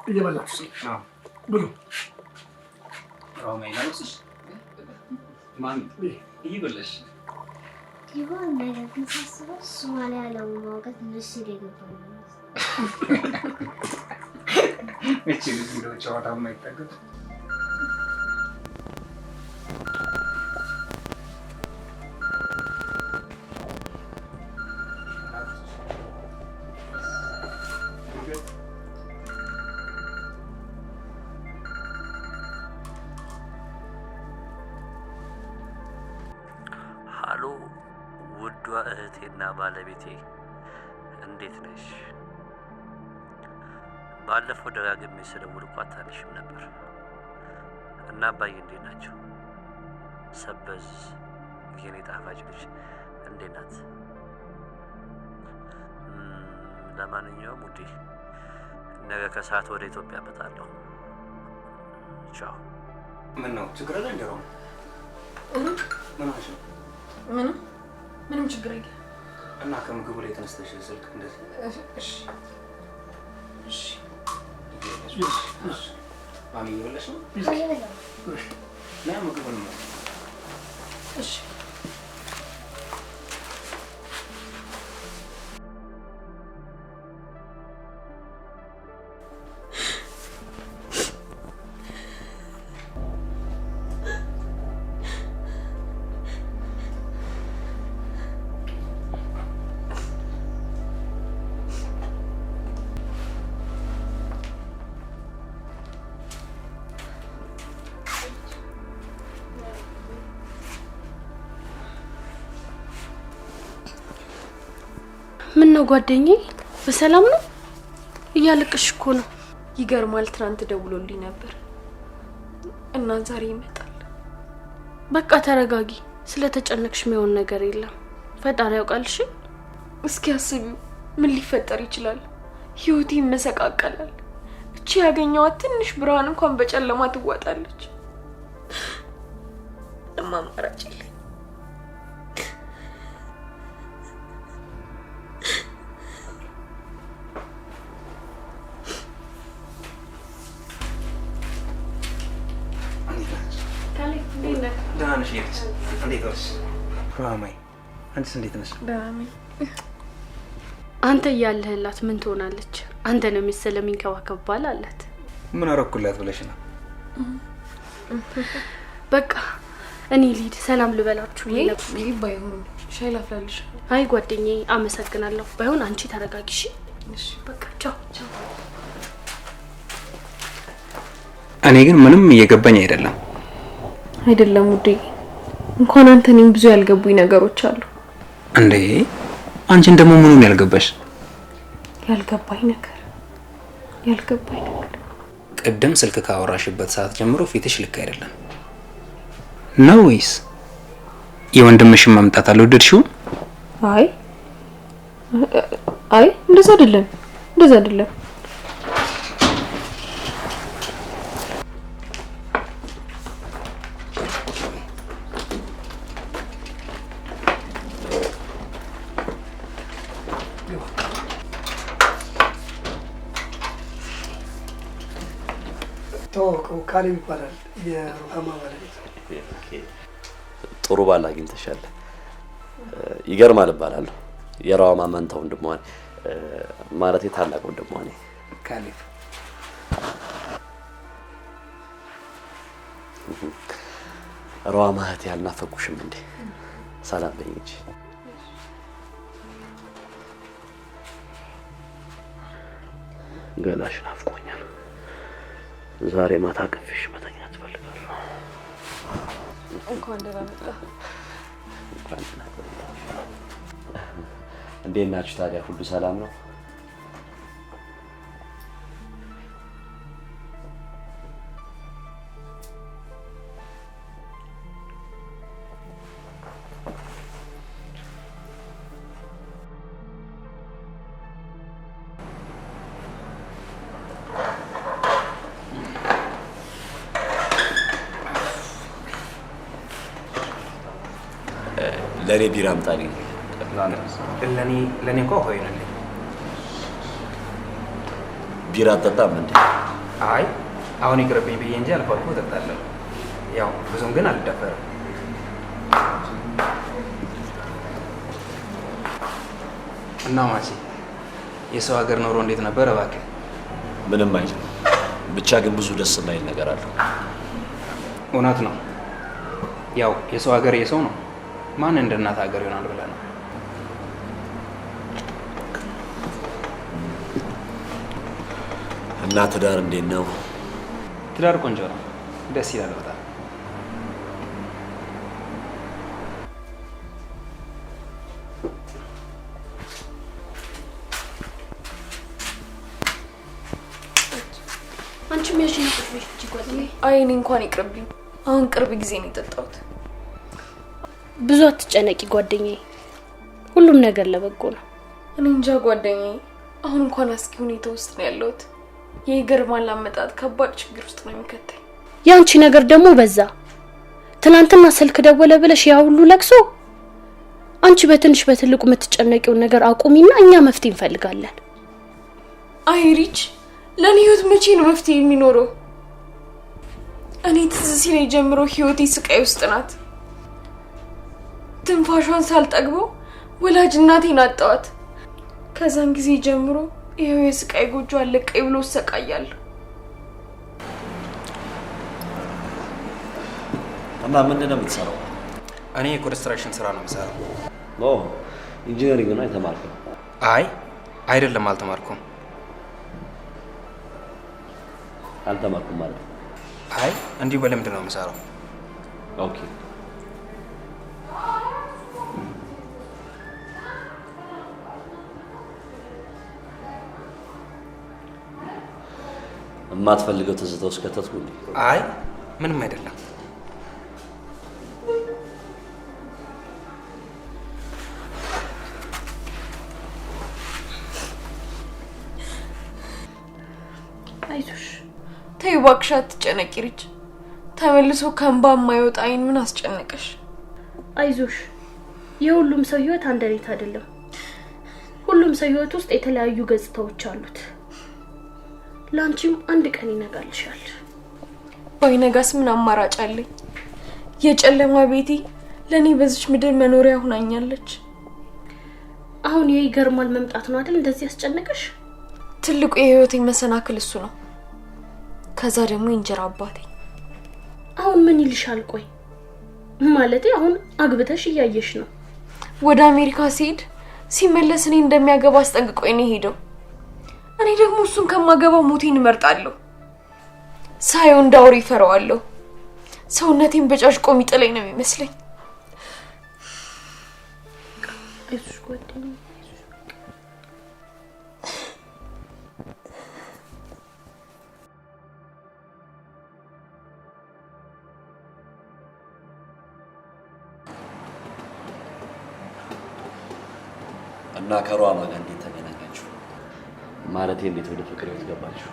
እየበላችሁ ብሉ። ሮማይ ናውስሽ ማን እየበላሽ ይሆን ነገር ግን ሳስበው ሶማሊያ ለማውቀት ንስ ይገባል። እቺ ልጅ እንደው ጨዋታ የማይጠገብ ውዷ እህቴና ባለቤቴ እንዴት ነሽ? ባለፈው ደጋግሜ ስደውል እኮ አታነሺም ነበር እና አባዬ እንዴት ናቸው? ሰበዝ የኔ ጣፋጭ ልጅ እንዴት ናት? ለማንኛውም ውዴ ነገ ከሰዓት ወደ ኢትዮጵያ እመጣለሁ። ቻው። ምን ነው ችግር አለ እንደው? ምን አሽ? ምንም ችግር የለም። እና ከምግቡ ላይ ተነስተሽ ስልክ እንደዚህ እሺ ማሚ ይበላሽ ነው? ና ምግቡ ነው። እሺ ምን ነው ጓደኛዬ በሰላም ነው? እያለቅሽ እኮ ነው። ይገርማል። ትናንት ደውሎልኝ ነበር እና ዛሬ ይመጣል። በቃ ተረጋጊ። ስለተጨነቅሽ የሚሆን ነገር የለም። ፈጣሪ ያውቃልሽ። እስኪ አስቢው ምን ሊፈጠር ይችላል? ህይወቴ ይመሰቃቀላል። እቺ ያገኘዋት ትንሽ ብርሃን እንኳን በጨለማ ትዋጣለች። አማራጭ የለኝም። ሮማይ አንቺስ እንዴት ነሽ? ዳሚ አንተ ያለህላት ምን ትሆናለች? አንተ ነው መሰለ የሚንከባከብ ባል አላት። ምን አረኩላት ብለሽ ነው? በቃ እኔ ልሂድ ሰላም ልበላችሁ። ይሄ ባይሆን ሻይ ላፍላልሽ። አይ ጓደኛዬ አመሰግናለሁ። ባይሆን አንቺ ተረጋጊ እሺ? እሺ በቃ ቻው ቻው። እኔ ግን ምንም እየገባኝ አይደለም። አይደለም ውዴ እንኳን አንተ እኔም ብዙ ያልገቡኝ ነገሮች አሉ። እንዴ አንቺን ደግሞ ምኑን ያልገባሽ? ያልገባኝ ነገር ቅድም ስልክ ካወራሽበት ሰዓት ጀምሮ ፊትሽ ልክ አይደለም ነው ወይስ የወንድምሽን መምጣት አልወደድሽው? አይ እንደዛ አይደለም። ካሌብ ይባላል የሩሃማ ባለቤት። ጥሩ ባል አግኝተሻል። ይገርማል እባላለሁ። የሩሃማ መንታ ወንድሟ ማለት የታላቅ ወንድሟ ነኝ። ካሌብ ሩሃማ እህቴ አልናፈቁሽም እንዴ? ሰላም በይኝ እንጂ። ገላሽ ናፍቆኛል። ዛሬ ማታ ቅፍሽ መተኛት እፈልጋለሁ። እንኳን ደህና መጣ። እንዴት ናችሁ ታዲያ? ሁሉ ሰላም ነው? ለኔ ቢራ አምጣልኝ። ለኔ እንኳን ሆይ ነው። ቢራ አጠጣም እንዴ? አይ አሁን ይቅርብኝ ብዬ እንጂ አልፎ አልፎ እጠጣለሁ። ያው ብዙም ግን አልደፈርም። እና ማሲ የሰው ሀገር ኖሮ እንዴት ነበር እባክህ? ምንም አይልም። ብቻ ግን ብዙ ደስ የማይል ነገር አለው። እውነት ነው። ያው የሰው ሀገር የሰው ነው። ማን እንደ እናት ሀገር ይሆናል ብለህ ነው? እና ትዳር እንዴት ነው? ትዳር ቆንጆ ነው። ደስ ይላል በጣም። አንቺም ያሽ ነው ጥፍሽ ጓደኛዬ። አይ እኔ እንኳን ይቅርብኝ። አሁን ቅርብ ጊዜ ነው የጠጣሁት። ብዙ አትጨነቂ ጓደኛዬ፣ ሁሉም ነገር ለበጎ ነው። እኔ እንጃ ጓደኛዬ፣ አሁን እንኳን አስጊ ሁኔታ ውስጥ ነው ያለሁት። የይገርማል አመጣጥ ከባድ ችግር ውስጥ ነው የሚከተኝ። ያንቺ ነገር ደግሞ በዛ። ትናንትና ስልክ ደወለ ብለሽ ያ ሁሉ ለቅሶ። አንቺ በትንሽ በትልቁ የምትጨነቂውን ነገር አቁሚና እኛ መፍትሄ እንፈልጋለን። አይ ሪች፣ ለኔ ህይወት መቼ ነው መፍትሄ የሚኖረው? እኔ ትዝ ሲለኝ ጀምሮ ህይወቴ ስቃይ ውስጥ ናት። ትንፋሿን ሳልጠግበው ወላጅ እናቴን አጣኋት። ከዛን ጊዜ ጀምሮ ይሄው የስቃይ ጎጆ አለቀኝ ብሎ ሰቃያለሁ። እና ምንድን ነው የምትሰራው? እኔ የኮንስትራክሽን ስራ ነው የምሰራው። ኦ ኢንጂነሪንግ ነው የተማርከው? አይ አይደለም፣ አልተማርኩም። አልተማርኩም ማለት? አይ እንዲሁ በልምድ ነው የምሰራው። ኦኬ። የማትፈልገው ትዝታ ውስጥ ከተትኩ እንዴ? አይ ምንም አይደለም። አይዞሽ ተይው እባክሽ፣ አትጨነቂ ሪች። ተመልሶ ከእንባ የማይወጣ አይን ምን አስጨነቀሽ? አይዞሽ፣ የሁሉም ሰው ህይወት አንድ አይነት አይደለም። ሁሉም ሰው ህይወት ውስጥ የተለያዩ ገጽታዎች አሉት። ላንቺም አንድ ቀን ይነጋልሻል። ባይነጋስ ምን አማራጭ አለኝ? የጨለማ ቤቴ ለኔ በዚች ምድር መኖሪያ ሆናኛለች። አሁን የይገርማል መምጣት ነው አይደል እንደዚህ ያስጨነቀሽ? ትልቁ የህይወቴ መሰናክል እሱ ነው። ከዛ ደግሞ እንጀራ አባቴ። አሁን ምን ይልሻል? ቆይ ማለቴ አሁን አግብተሽ እያየሽ ነው። ወደ አሜሪካ ሲሄድ ሲመለስ እኔ እንደሚያገባ አስጠንቅቆኝ ነው ሄደው። እኔ ደግሞ እሱን ከማገባ ሞቴን እመርጣለሁ። ሳየው እንዳውሪ ፈራዋለሁ። ሰውነቴን በጫጭቆ የሚጥለኝ ነው የሚመስለኝ። አይዞሽ ጓደኛዬ። እና ከሩሃማ ጋር እንዴት ተገናኛችሁ? ማለቴ እንዴት ወደ ፍቅር ህይወት ገባችሁ?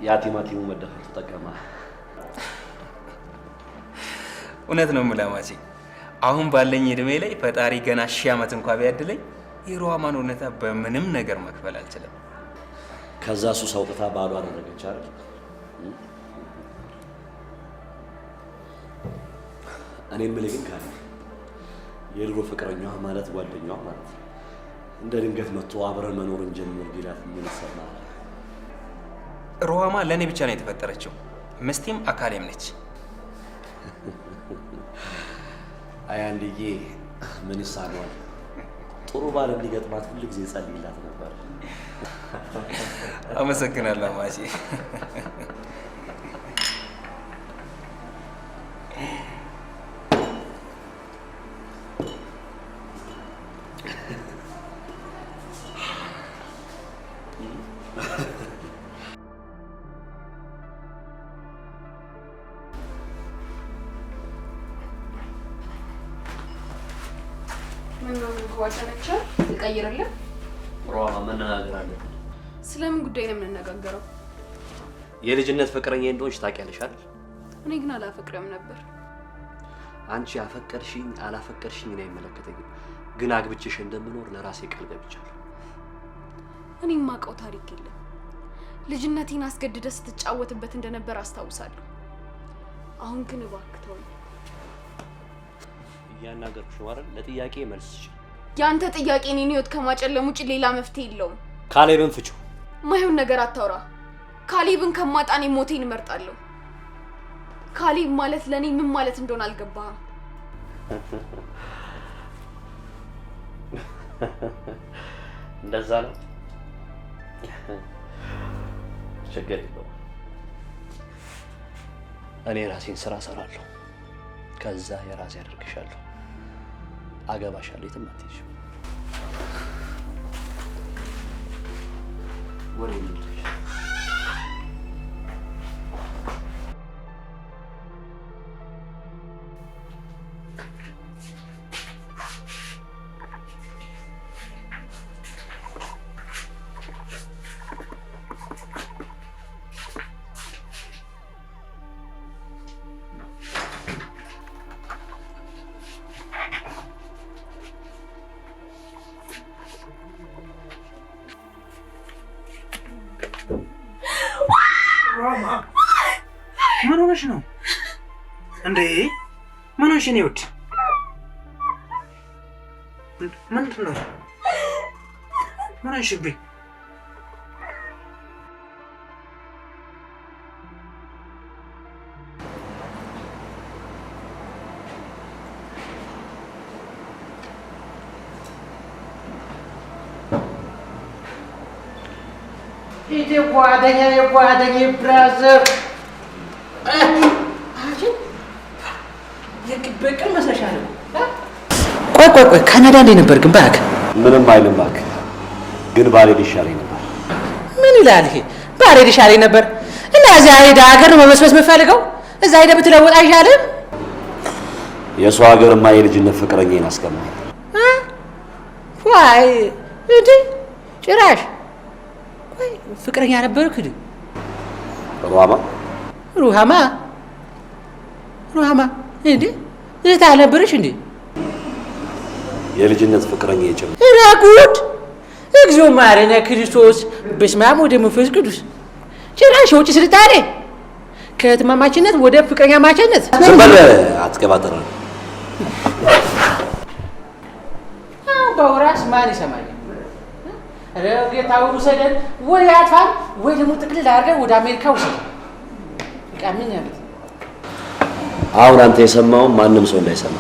ያ ቲማቲሙ መደፈር ተጠቀማ። እውነት ነው የምላማሲ። አሁን ባለኝ እድሜ ላይ ፈጣሪ ገና 1000 ዓመት እንኳን ቢያድለኝ የሩሃማን እውነታ በምንም ነገር መክፈል አልችልም። ከዛ ሱስ አውጥታ ባሏ አደረገች አይደል? እኔ የምልህ ግን ካለ የድሮ ፍቅረኛዋ ማለት ጓደኛዋ ማለት እንደ ድንገት መጥቶ አብረን መኖር እንጀምር ቢላት ምን ይሰማል? ሩሃማ ለኔ ብቻ ነው የተፈጠረችው። ምስቴም አካሌም ነች። አይ አንድዬ ምን ይሳነዋል? ጥሩ ባል እንዲገጥማት ሁሉ ጊዜ ጸልይላት ነበር። አመሰግናለሁ ማሲ። ጓደኞቼ ልቀይርልህ? ሮማ መነጋገር አለብን። ስለምን ጉዳይ ነው የምንነጋገረው? የልጅነት ፍቅረኛ እንደሆንሽ ታውቂያለሽ አይደል? እኔ ግን አላፈቅረም ነበር። አንቺ አፈቀርሽኝ አላፈቀርሽኝ እኔ አይመለከተኝም። ግን አግብቼሽ እንደምኖር ለራሴ ቃል ገብቻለሁ። እኔ የማውቀው ታሪክ የለም። ልጅነቴን አስገድደ ስትጫወትበት እንደነበር አስታውሳለሁ። አሁን ግን እባክህ ተወኝ። እያናገርኩሽ ነው አይደል? ለጥያቄ መልስ ስጪ። ያንተ ጥያቄ እኔን ህይወት ከማጨለም ውጭ ሌላ መፍትሄ የለውም። ካሌብን ፍቺው። ማይሆን ነገር አታውራ። ካሌብን ከማጣኔ ሞቴን እመርጣለሁ። ካሌብ ማለት ለኔ ምን ማለት እንደሆነ አልገባህም። እንደዛ ነው። ችግር የለውም። እኔ ራሴን ስራ እሰራለሁ። ከዛ የራሴ አደርግሻለሁ። አገባሻለሁ። የትም አትሄጂም። ወሬ ምን ምን ሆነሽ ነው እንዴ? ምን ሆነሽ ነው? ይወድ ምንድን ነው? ምን ሆነሽብኝ? የጓደኛ ብራዘር በቅል መስለሻል። ቆይ ካናዳ እንዴት ነበር ግን? እባክህ ምንም አይልም እባክህ። ግን ባልሄድ ይሻለኝ ነበር። ምን ይላል ይሄ? ባልሄድ ይሻለኝ ነበር እና እዚያ ሄደህ ሀገር ነው መመስመስ የምፈልገው? እዛ ሄደህ ብትለውጥ አይሻልም? የሰው ሀገርማ የልጅነት ፍቅረኛዬን አስቀማኝ። ዋይ እንዴ! ጭራሽ ቆይ ፍቅረኛ ነበርክ እንዴ? ሩሃማ እንዴ? እህት አልነበረሽ እንዴ? የልጅነት ፍቅረኛ ይጭም ራጉድ እግዚኦ ማረነ ክርስቶስ። በስመ አብ ወወልድ ወመንፈስ ቅዱስ። ጭራሽ ውጭ ስልጣኔ ከእህትማማችነት ወደ ፍቅረኛ ማችነት። ዝም በል አትቀባጥር። በውራስ ማን ይሰማኛል? ጌታው ውሰደን ወይ አጥፋን ወይ ደግሞ ጥቅልል አድርገን ወደ አሜሪካ ውሰደን። ምን ያለት አሁን አንተ የሰማው ማንም ሰው እንዳይሰማ።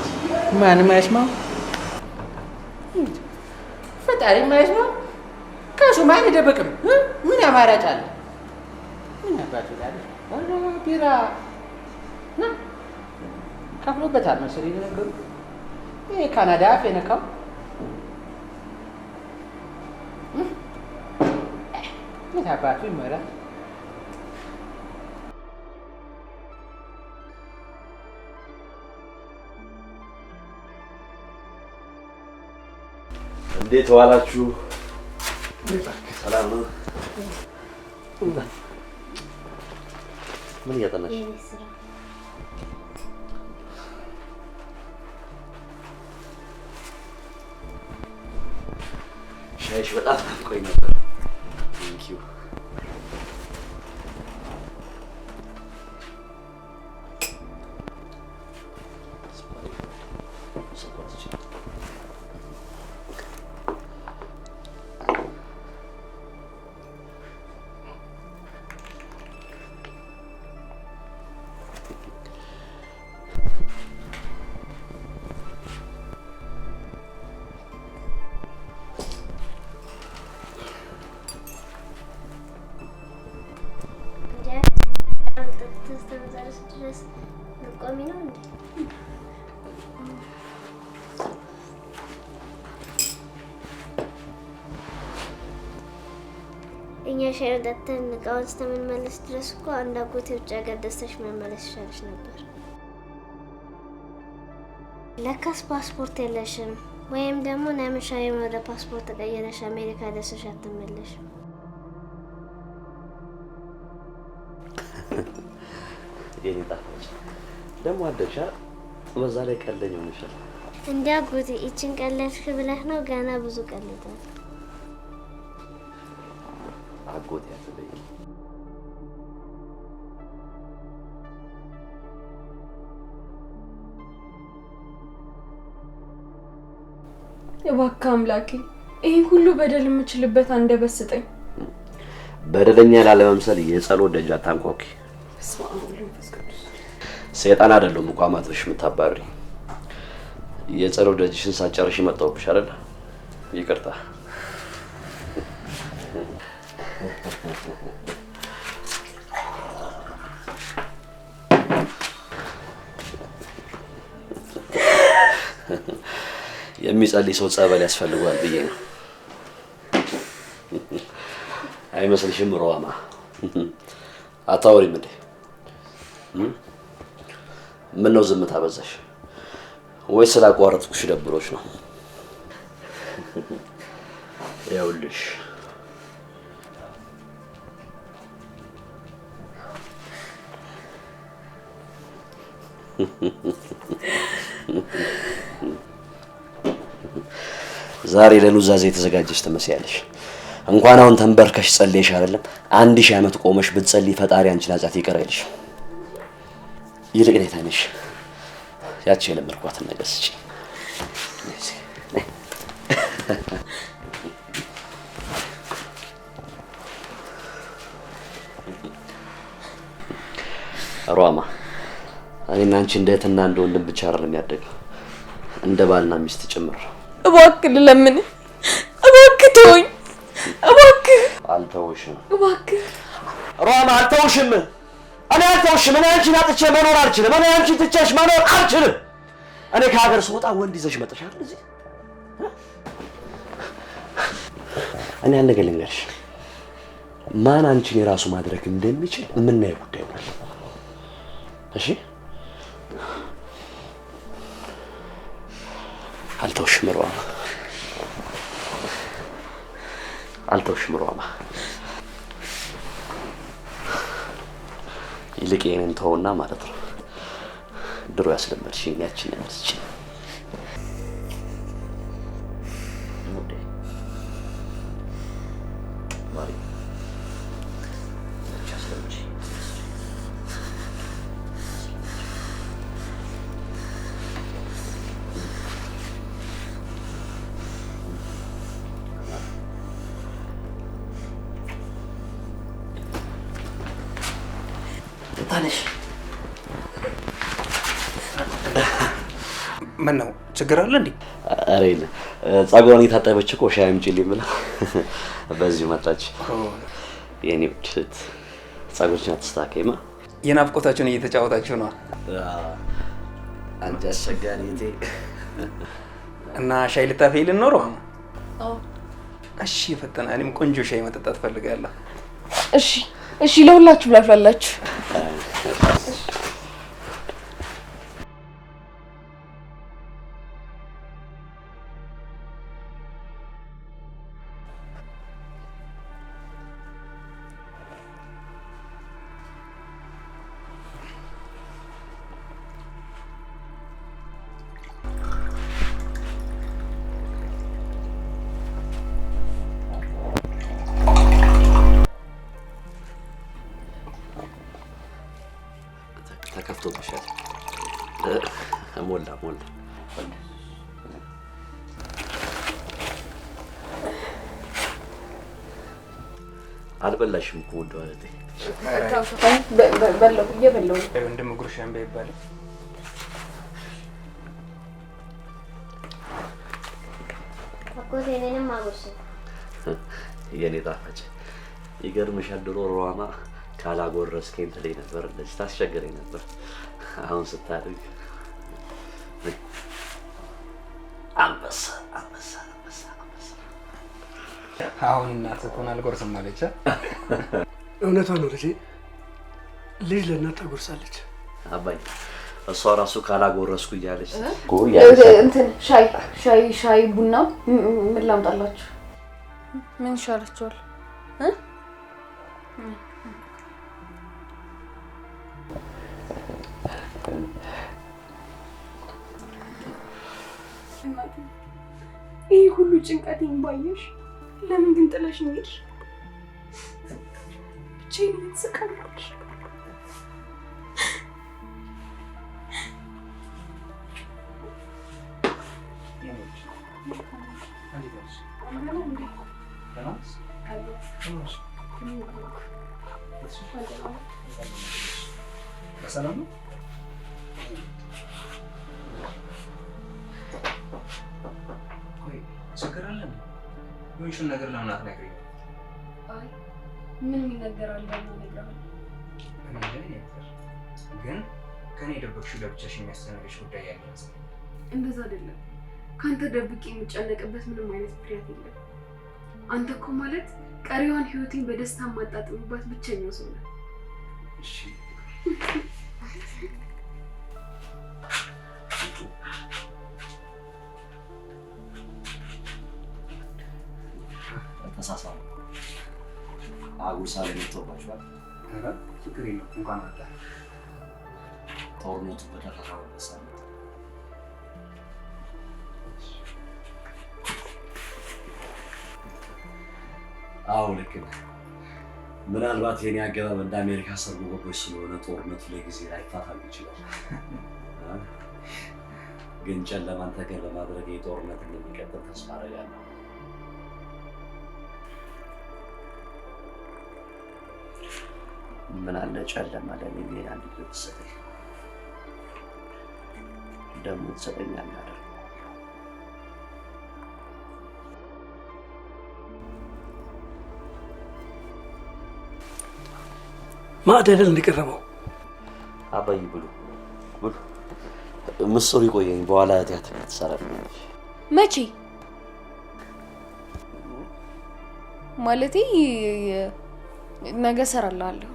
ማንም አይስማው? ፈጣሪ አይስማው? ከሱ ማን ይደበቅም? ምን አማራጭ አለ? ምን አባቱ ዳለ ወሎ ቢራ ከፍሎበታል መሰለኝ ነገሩ። ይሄ ካናዳ ፈነካው ምን አባቱ ይመራል? እንዴት ዋላችሁ? ሰላም ነው? ምን እያጠናሽ? ሻይሽ በጣም ናፍቆኝ ነበር። ቴንክ ዩ። እስከምጨርስ ድረስ ቆሚ ነው እንዴ? እኛ ሻይ ጠጥተን እቃውን እስከምንመለስ ድረስ እኮ አንድ አጎቴ ውጭ ሀገር ደስተሽ መመለስ ይሻልሽ ነበር። ለካስ ፓስፖርት የለሽም ወይም ደግሞ ነምሻዬ ወደ ፓስፖርት ተቀየረሽ አሜሪካ ደስተሽ አትመለሽም። የኔ ጣፋጭ ደግሞ አደግሻ በዛ ላይ ቀልደኛ ሆነሻል። እንዴ አጎቴ እቺን ቀለድሽ ብለህ ነው? ገና ብዙ ቀልዳል። አጎቴ አትበይ። እባክህ አምላኬ ይሄን ሁሉ በደል የምችልበት አንደበት ስጠኝ። በደለኛ ላለመምሰል የጸሎት ደጅ አታንኳኩ። ሰይጣን አይደለም እኮ አማትሽ የምታባሪ። የጸሎት ደጅሽን ሳጨርሽ መጣሁብሽ አይደል? ይቅርታ። የሚጸልይ ሰው ጸበል ያስፈልገዋል ብዬ ነው። አይመስልሽም? ሮማ አታወሪም እንዴ? ምን ነው ዝምታ በዛሽ? ወይ ስላቋረጥኩሽ ደብሮሽ ነው? ያውልሽ ዛሬ ለኑዛዜ የተዘጋጀሽ ትመስያለሽ። እንኳን አሁን ተንበርከሽ ጸልየሽ አይደለም 1000 ዓመት ቆመሽ ብትጸልይ ፈጣሪ አንቺን ኃጢአት ይቅር አይልሽ። ይልቅ ነይ ታነሽ ያቺ የለመድኳትን ነገር ስጪ። ሮማ እኔና አንቺ እንደ እህትና እንደ ወንድም ብቻ አይደለም ያደግነው እንደ ባልና ሚስት ጭምር። እባክህ ልለምን፣ እባክህ ተወኝ፣ እባክህ። አልተውሽም። እባክህ ሮማ አልተውሽም። እኔ አልተውሽም። እኔ አንቺን አጥቼ መኖር አልችልም። እኔ አንቺን ትቼሽ መኖር አልችልም። እኔ ከሀገር ስወጣ ወንድ ይዘሽ መጥተሻል እዚህ። እኔ አንድ ነገር ልንገርሽ፣ ማን አንቺን የራሱ ማድረግ እንደሚችል የምናየው ጉዳይ ነው። እሺ አልተውሽም ሮማ፣ አልተውሽም ሮማ። ይልቅ የኔን ተውና ማለት ነው ድሮ ያስለመድሽኝ ያችን ያልስቺ ማሪ ያስለመድሽ ታነሽ። ምን ነው ችግር አለ እንዴ? አረ የለም ጸጉሯን የታጠበች እኮ ሻይ አምጪልኝ ብላ በዚሁ መጣች። የኔ ውድ ጸጉርሽን አትስተካከይማ። የናፍቆታችሁን እየተጫወታችሁ ነው። አንቺ አስቸጋሪ እቴ። እና ሻይ ልታፈይልን ኖሮ? አዎ። እሺ ፈተና እኔም ቆንጆ ሻይ መጠጣት ፈልጋለሁ። እሺ እሺ፣ ለሁላችሁ ላፍላላችሁ። ተከፍቶብሻል። ሞላ ሞላ። አልበላሽም እኮ ውድ ዋለቴ። በለው እየበለው ወንድም ጉርሻን በይባል አጎቴ እኔንም አጎርሰኝ። የኔ ጣፋጭ ይገርምሻል፣ ድሮ ሮማ ካላጎረስከኝ ትለኝ ነበር፣ እንደዚህ ታስቸግረኝ ነበር። አሁን ስታድግ አንበሳ አንበሳ አንበሳ አንበሳ። አሁን እናትህ እኮ አልጎርስም አለች። እውነቷን ነው ልጄ። ልጅ ለእናት ታጎርሳለች። አባዬ እሷ ራሱ ካላጎረስኩ እያለች እንትን ሻይ ቡና ምን ላምጣላችሁ? ምን ይሻላችኋል? ይህ ሁሉ ጭንቀቴን ባየሽ ለምን ግን ጥለሽኝ ሄድሽ? ብቻዬን እየተሰቃየሁሽ። በሰላም ነው? ችግር አለ? የሆንሽውን ነገር ለምን አትነግሪኝም? አይ ምን ይነገራል? ባልነግርህ ግን ከኔ የደበቅሽው ለብቻሽ የሚያስተናግድሽ ጉዳይ ያለ ይመስላል። እንደዛ አይደለም። ካንተ ደብቄ የምጨነቅበት ምንም አይነት ምክንያት የለም። አንተ እኮ ማለት ቀሪዋን ህይወቴን በደስታ የማጣጥምባት ብቸኛው ሰው ነህ። እሺ ተሳሳሙ። አጉሳ ለምትወባችኋል። ኧረ ችግር የለውም። እንኳን መጣ። ጦርነቱ በደረሰበት ሳምንት አዎ ልክ ነህ። ምናልባት የኔ አገባብ እንደ አሜሪካ ሰርጎ ገቦች ስለሆነ ጦርነቱ ለጊዜ ላይፋፋም ይችላል። ግን ጨለማን ተገን በማድረግ የጦርነት እንደሚቀጥል ተስፋ አደርጋለሁ። ምን አለ ጨለማ ለኔ ሌላ ልጅ ብትሰጠኝ ደግሞ ትሰጠኛለህ አይደል? ማዕደል እንዲቀረበው አባይ ብሉ ብሉ። ምስሩ ይቆየኝ፣ በኋላ ቲያትር ትሰራለች። መቼ ማለቴ? ነገ እሰራልሃለሁ።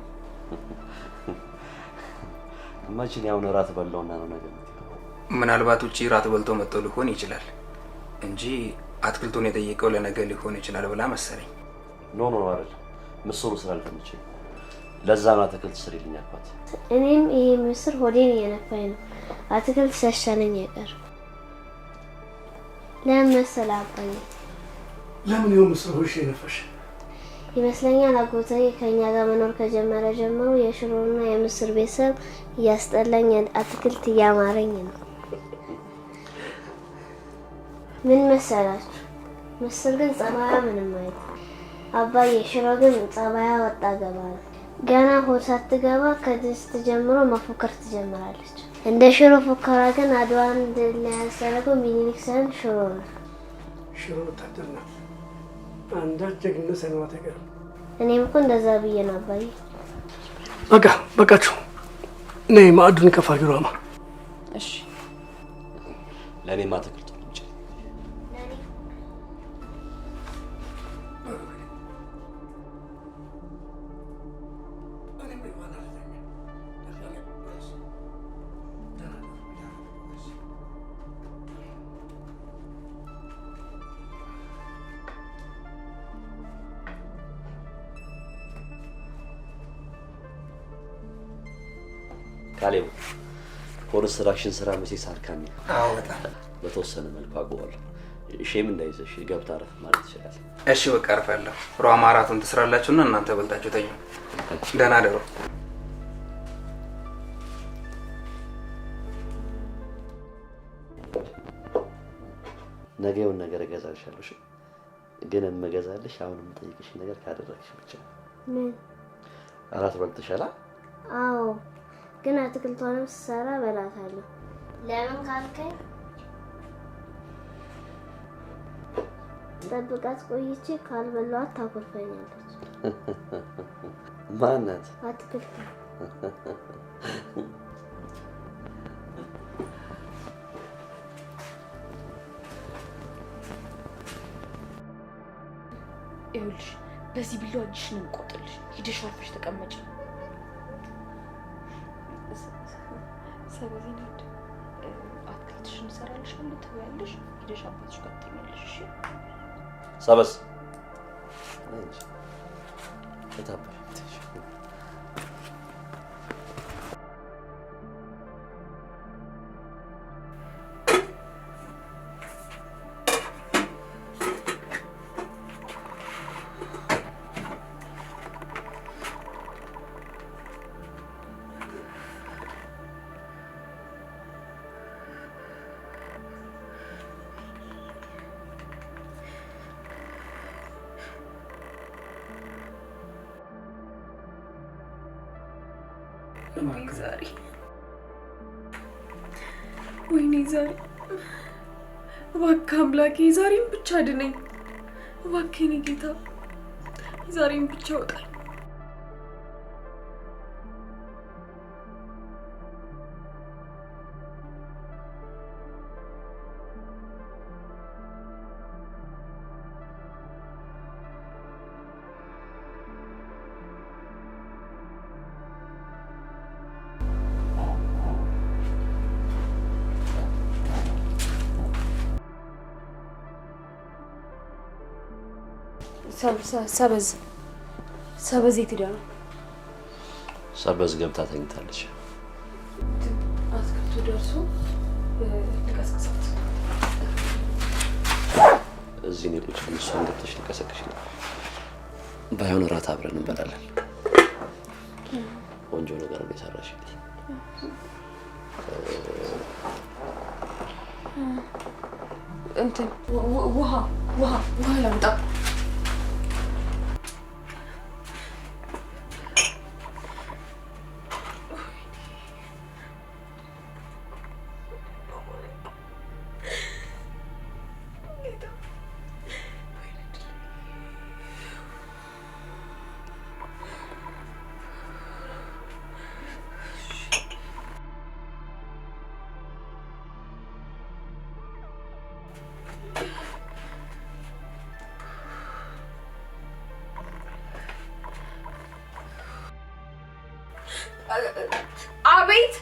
መቼም ያው እራት በላውና ነው ነገ። ምናልባት ውጪ እራት በልቶ መጥቶ ሊሆን ይችላል እንጂ አትክልቱን የጠየቀው ለነገ ሊሆን ይችላል ብላ መሰለኝ። ኖ አይደል፣ ምስሩ ስላልተመቸኝ ለዛ ነው አትክልት ስሪልኝ አልኳት። እኔም ይሄ ምስር ሆዴን እየነፋኝ ነው። አትክልት ሳይሻለኝ አይቀር። ለምን መሰለህ አባዬ? ለምን ይሁን ምስር ሆድሽ የነፋሽ? ይመስለኛል አጎቴ ከኛ ጋር መኖር ከጀመረ ጀምሮ የሽሮና የምስር ቤተሰብ እያስጠላኝ አትክልት እያማረኝ ነው። ምን መሰላችሁ? ምስር ግን ጸባያ ምንም አይደል አባዬ። ሽሮ ግን ጸባያ ወጣ ገባ ነው። ገና ሆድ ሳትገባ ከድስት ጀምሮ መፎከር ትጀምራለች። እንደ ሽሮ ፉከራ ግን አድዋን ድል ያደረገው ሚኒሊክ ሳይሆን ሽሮ ነው። ሽሮ ወታደር ናት። አንዳች ጀግንነት ሳይኖራት አይቀርም። እኔም እኮ እንደዛ ብዬ ነው አባዬ። በቃችሁ። ነይ ማዕዱን ከፍ አድርጊው ራማ። እሺ ለእኔማ አትክልቱ እንጂ ካሌብ ኮንስትራክሽን ስራ መቼስ አድካሚ ነው። አዎ በጣም በተወሰነ መልኩ አውቀዋለሁ። ሼም እንዳይዘሽ ገብታ አረፍ ማለት ይችላል። እሺ በቃ አርፋለሁ። ሯማ እራቱን ትስራላችሁና እናንተ በልታችሁ ተኙ። ደህና ደሩ። ነገ የሆነ ነገር እገዛልሻለሁ። እሺ ግን የምገዛልሽ አሁን የምጠይቅሽ ነገር ካደረግሽ ብቻ። ምን? እራት በልተሻል? አዎ ግን አትክልቷንም ስሰራ በላታለሁ። ለምን ካልከኝ ጠብቃት ቆይቼ ካልበላኋት ታኮርፈኛለች። ማናት? አትክልት ይኸውልሽ በዚህ ቢላዋ እጅሽን እንቆጥልሽ። ሂደሽ አርፈሽ ተቀመጭ። ሰበዝ ነድ አትክልትሽን እሰራልሻለሁ ትበያለሽ። ሂደሽ አባትሽ ጋር ትተኛለሽ። እሺ ሰበዝ እንጂ ተታበሽ ወይኔ ዛሬ እባክህ አምላኬ ዛሬም ብቻ አድነኝ። እባክህ የኔ ጌታ ዛሬም ብቻ አውጣኝ። ሰበዝ የት ሄዳ ነው? ሰበዝ ገብታ ተኝታለች። አትክልቱ ደርሶ ልቀስቅሳት። እዚህ ነው ቁጭ ብለን እሷን ገብተሽ ልቀሰቅሽ ነው። ባይሆን እራት አብረን እንበላለን። ቆንጆ ነገር ነው የሰራሽልኝ። እንትን ውሃ ላምጣ። አቤት